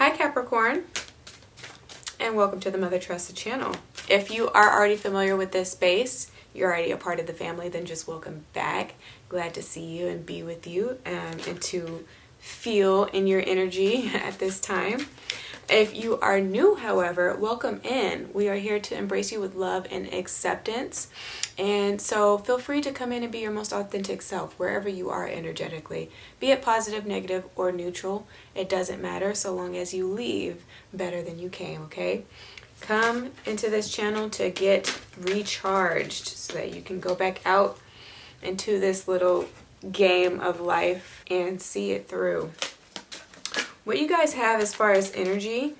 Hi Capricorn, and welcome to the Mother Tressa channel. If you are already familiar with this space, you're already a part of the family, then just welcome back. Glad to see you and be with you and to feel in your energy at this time. If you are new, however, welcome in. We are here to embrace you with love and acceptance. And so feel free to come in and be your most authentic self wherever you are energetically. Be it positive, negative, or neutral. It doesn't matter so long as you leave better than you came, okay? Come into this channel to get recharged so that you can go back out into this little game of life and see it through. What you guys have as far as energy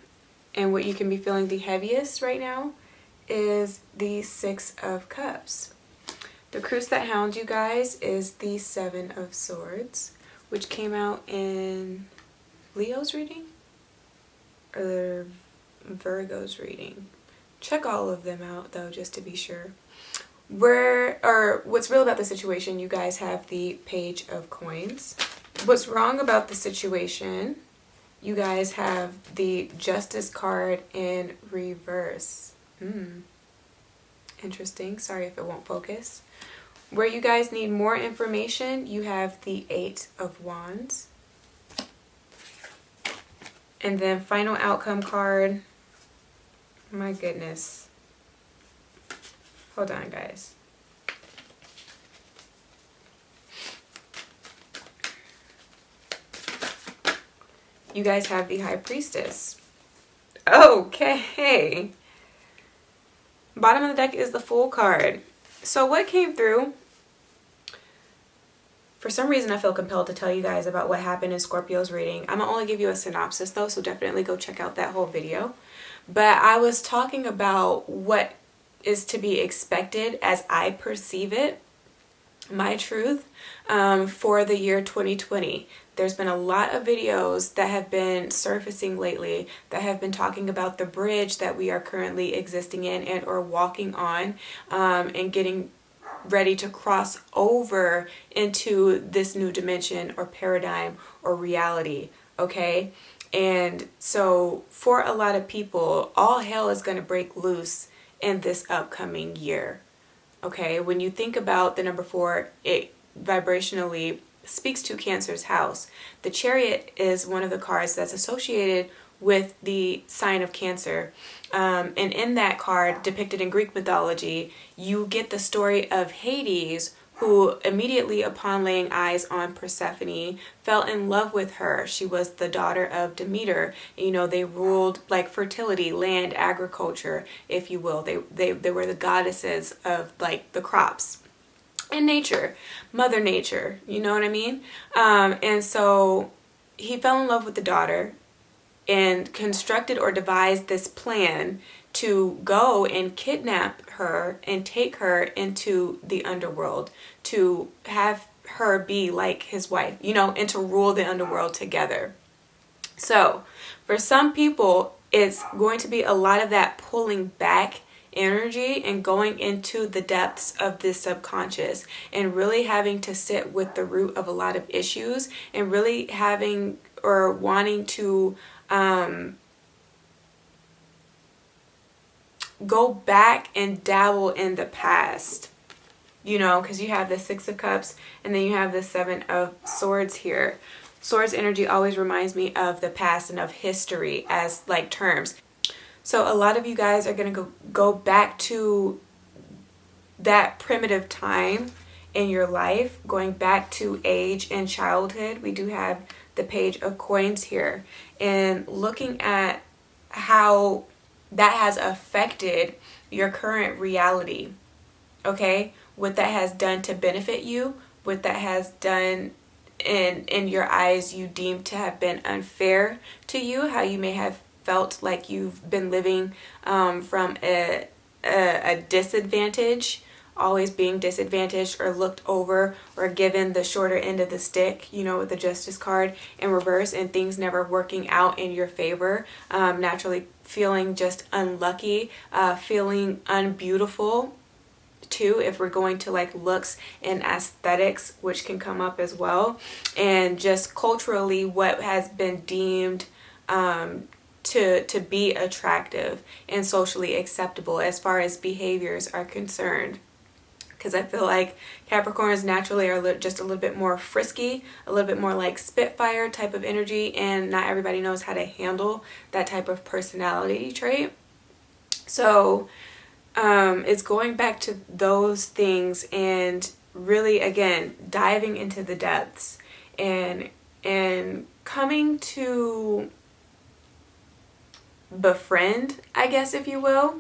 and what you can be feeling the heaviest right now is the Six of Cups. The cruise that hounds you guys is the Seven of Swords, which came out in Leo's reading or Virgo's reading. Check all of them out though, just to be sure. What's real about the situation, you guys have the Page of Coins. What's wrong about the situation, you guys have the Justice card in reverse. Interesting. Sorry if it won't focus. Where you guys need more information, you have the Eight of Wands. And then final outcome card. My goodness. Hold on, guys. You guys have the High Priestess. Okay. Bottom of the deck is the Fool card. So what came through? For some reason, I feel compelled to tell you guys about what happened in Scorpio's reading. I'm going to only give you a synopsis though, so definitely go check out that whole video. But I was talking about what is to be expected as I perceive it, my truth, for the year 2020. There's been a lot of videos that have been surfacing lately that have been talking about the bridge that we are currently existing in and or walking on, and getting ready to cross over into this new dimension or paradigm or reality, okay? And so for a lot of people, all hell is going to break loose in this upcoming year, okay? When you think about the number 4, it vibrationally speaks to Cancer's house. The Chariot is one of the cards that's associated with the sign of Cancer. And in that card, depicted in Greek mythology, you get the story of Hades, who immediately upon laying eyes on Persephone fell in love with her. She was the daughter of Demeter. You know, they ruled like fertility, land, agriculture, if you will. They were the goddesses of like the crops and nature, Mother Nature, you know what I mean? And so he fell in love with the daughter and constructed or devised this plan to go and kidnap her and take her into the underworld, to have her be like his wife, you know, and to rule the underworld together. So for some people, it's going to be a lot of that pulling back energy and going into the depths of this subconscious and really having to sit with the root of a lot of issues and really having or wanting to go back and dabble in the past, you know, because you have the Six of Cups and then you have the Seven of Swords here. Swords energy always reminds me of the past and of history as like terms. So a lot of you guys are going to go back to that primitive time in your life, going back to age and childhood. We do have the Page of Coins here, and looking at how that has affected your current reality, okay? What that has done to benefit you, what that has done in your eyes you deem to have been unfair to you, how you may have felt like you've been living from a disadvantage, always being disadvantaged or looked over or given the shorter end of the stick, you know, with the Justice card in reverse and things never working out in your favor, naturally feeling just unlucky, feeling unbeautiful too, if we're going to like looks and aesthetics, which can come up as well, and just culturally what has been deemed to be attractive and socially acceptable as far as behaviors are concerned. Because I feel like Capricorns naturally are just a little bit more frisky, a little bit more like Spitfire type of energy, and not everybody knows how to handle that type of personality trait. So it's going back to those things and really, again, diving into the depths and coming to befriend, I guess, if you will.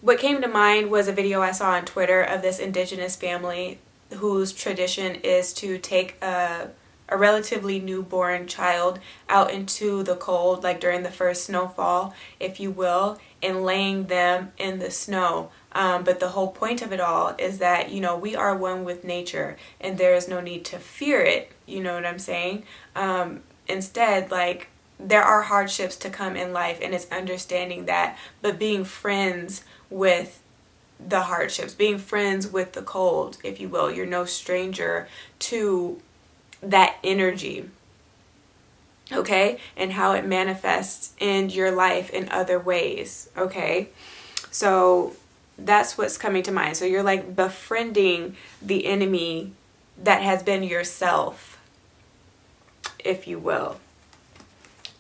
What came to mind was a video I saw on Twitter of this indigenous family whose tradition is to take a relatively newborn child out into the cold, like during the first snowfall, if you will, and laying them in the snow. But the whole point of it all is that, we are one with nature and there is no need to fear it. You know what I'm saying? Instead, like, there are hardships to come in life, and it's understanding that, but being friends with the hardships, being friends with the cold, if you will. You're no stranger to that energy, okay? And how it manifests in your life in other ways, okay? So that's what's coming to mind. So you're like befriending the enemy that has been yourself, if you will.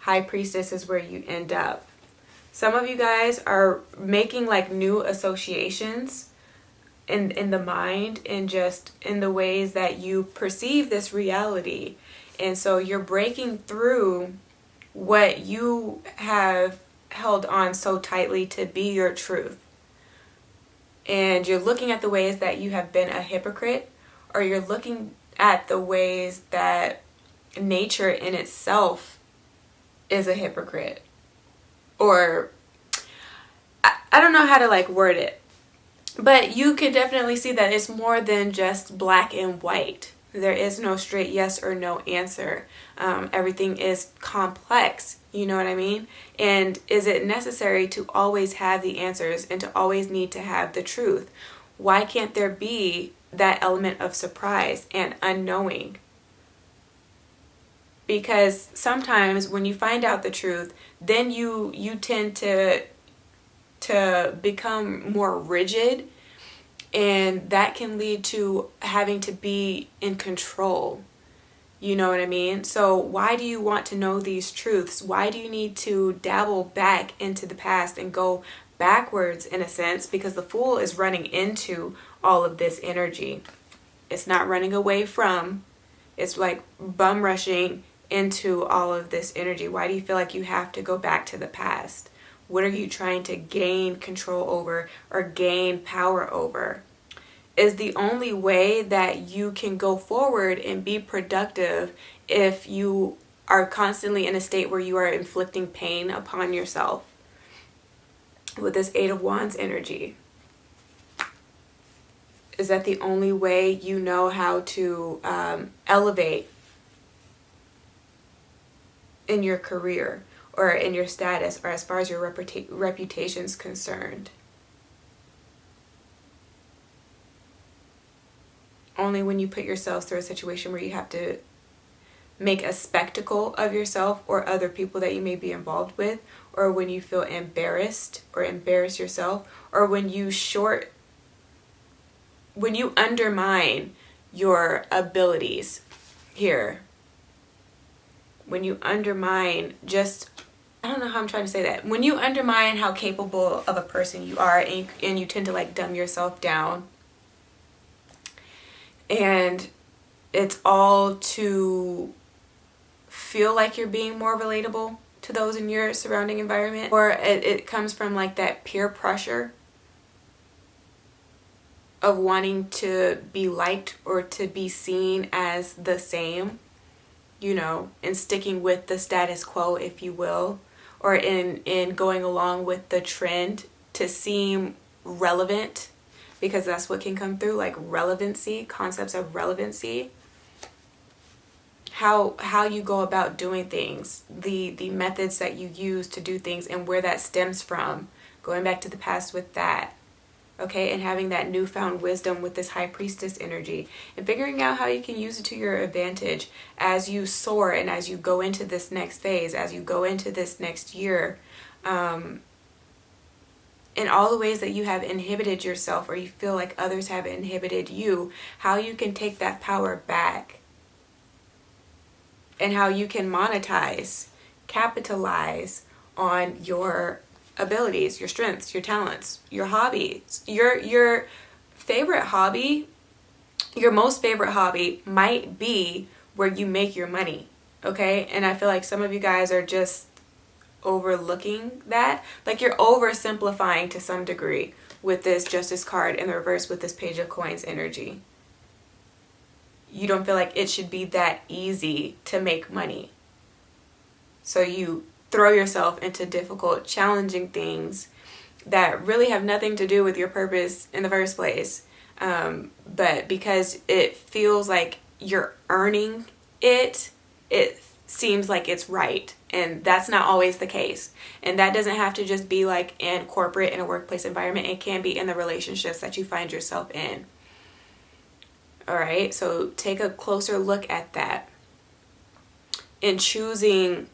High Priestess is where you end up. Some of you guys are making like new associations in the mind and just in the ways that you perceive this reality. And so you're breaking through what you have held on so tightly to be your truth. And you're looking at the ways that you have been a hypocrite, or you're looking at the ways that nature in itself is a hypocrite. Or I don't know how to like word it, but you can definitely see that it's more than just black and white. There is no straight yes or no answer. Everything is complex, you know what I mean? And is it necessary to always have the answers and to always need to have the truth? Why can't there be that element of surprise and unknowing? Because sometimes when you find out the truth, then you tend to become more rigid, and that can lead to having to be in control. You know what I mean? So why do you want to know these truths? Why do you need to dabble back into the past and go backwards in a sense? Because the Fool is running into all of this energy. It's not running away from. It's like bum rushing into all of this energy. Why do you feel like you have to go back to the past? What are you trying to gain control over or gain power over? Is the only way that you can go forward and be productive if you are constantly in a state where you are inflicting pain upon yourself with this Eight of Wands energy? Is that the only way you know how to elevate in your career or in your status or as far as your reputation is concerned? Only when you put yourself through a situation where you have to make a spectacle of yourself or other people that you may be involved with, or when you feel embarrassed or embarrass yourself, or when you undermine your abilities here. When you undermine I don't know how I'm trying to say that. When you undermine how capable of a person you are, and you tend to like dumb yourself down, and it's all to feel like you're being more relatable to those in your surrounding environment, or it comes from like that peer pressure of wanting to be liked or to be seen as the same, and sticking with the status quo, if you will, or in going along with the trend to seem relevant, because that's what can come through, like relevancy, concepts of relevancy. How you go about doing things, the methods that you use to do things, and where that stems from, going back to the past with that. okay, and having that newfound wisdom with this high priestess energy and figuring out how you can use it to your advantage as you soar and as you go into this next phase, as you go into this next year, in all the ways that you have inhibited yourself or you feel like others have inhibited you, how you can take that power back and how you can monetize, capitalize on your abilities, your strengths, your talents, your hobbies. Your favorite hobby, your most favorite hobby might be where you make your money, okay? And I feel like some of you guys are just overlooking that. Like you're oversimplifying to some degree with this Justice card in the reverse with this Page of Coins energy. You don't feel like it should be that easy to make money. So you throw yourself into difficult, challenging things that really have nothing to do with your purpose in the first place. But because it feels like you're earning it, it seems like it's right. And that's not always the case. And that doesn't have to just be like in corporate, in a workplace environment. It can be in the relationships that you find yourself in. All right, so take a closer look at that. In choosing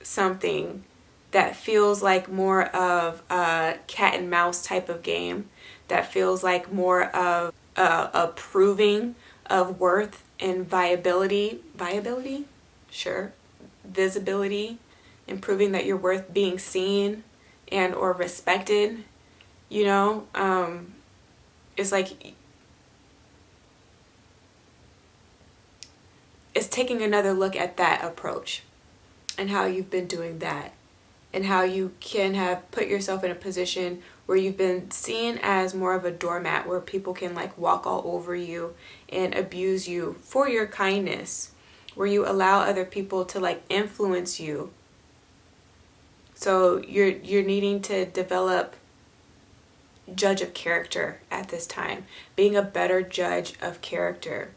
something that feels like more of a cat and mouse type of game, that feels like more of a proving of worth and viability, sure, visibility, and proving that you're worth being seen and or respected, you know, it's like it's taking another look at that approach and how you've been doing that and how you can have put yourself in a position where you've been seen as more of a doormat, where people can like walk all over you and abuse you for your kindness, where you allow other people to like influence you. So you're needing to develop judge of character at this time, being a better judge of character.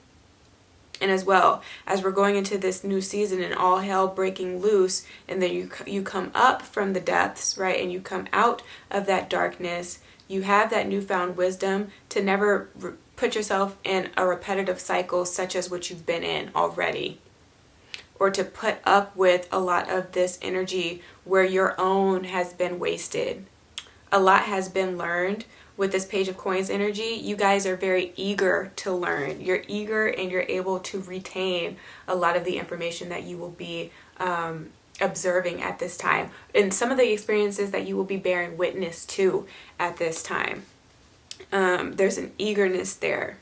And as well, as we're going into this new season and all hell breaking loose, and then you come up from the depths, right? And you come out of that darkness, you have that newfound wisdom to never put yourself in a repetitive cycle such as what you've been in already. Or to put up with a lot of this energy where your own has been wasted. A lot has been learned. With this Page of Coins energy, you guys are very eager to learn. You're eager and you're able to retain a lot of the information that you will be observing at this time. And some of the experiences that you will be bearing witness to at this time. There's an eagerness there.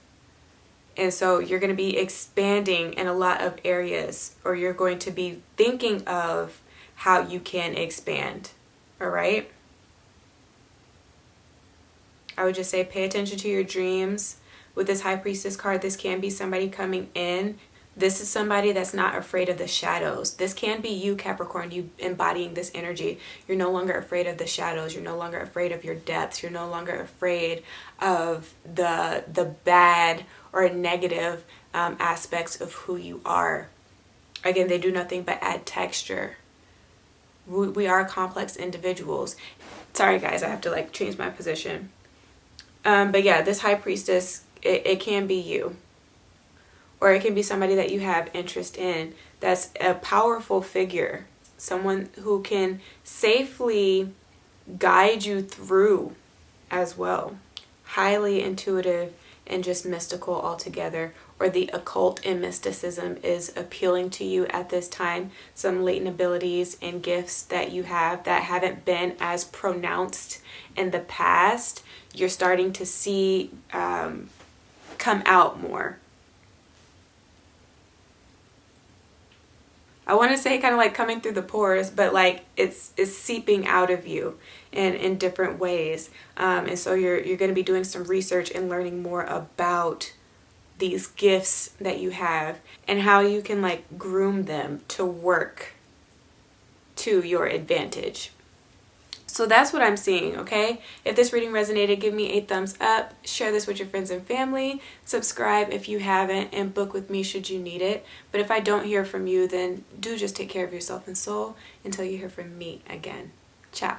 And so you're going to be expanding in a lot of areas, or you're going to be thinking of how you can expand. All right? I would just say pay attention to your dreams. With this High Priestess card, this can be somebody coming in. This is somebody that's not afraid of the shadows. This can be you, Capricorn, you embodying this energy. You're no longer afraid of the shadows. You're no longer afraid of your depths. You're no longer afraid of the bad or negative aspects of who you are. Again, they do nothing but add texture. We are complex individuals. Sorry, guys, I have to like change my position. But yeah, this High Priestess, it can be you. Or it can be somebody that you have interest in. That's a powerful figure. Someone who can safely guide you through as well. Highly intuitive and just mystical altogether. Or the occult and mysticism is appealing to you at this time. Some latent abilities and gifts that you have that haven't been as pronounced in the past, you're starting to see come out more. I want to say kind of like coming through the pores, but like it's seeping out of you in different ways. And so you're going to be doing some research and learning more about these gifts that you have and how you can like groom them to work to your advantage. So that's what I'm seeing, okay? If this reading resonated, give me a thumbs up, share this with your friends and family, subscribe if you haven't, and book with me should you need it. But if I don't hear from you, then do just take care of yourself and soul until you hear from me again. Ciao.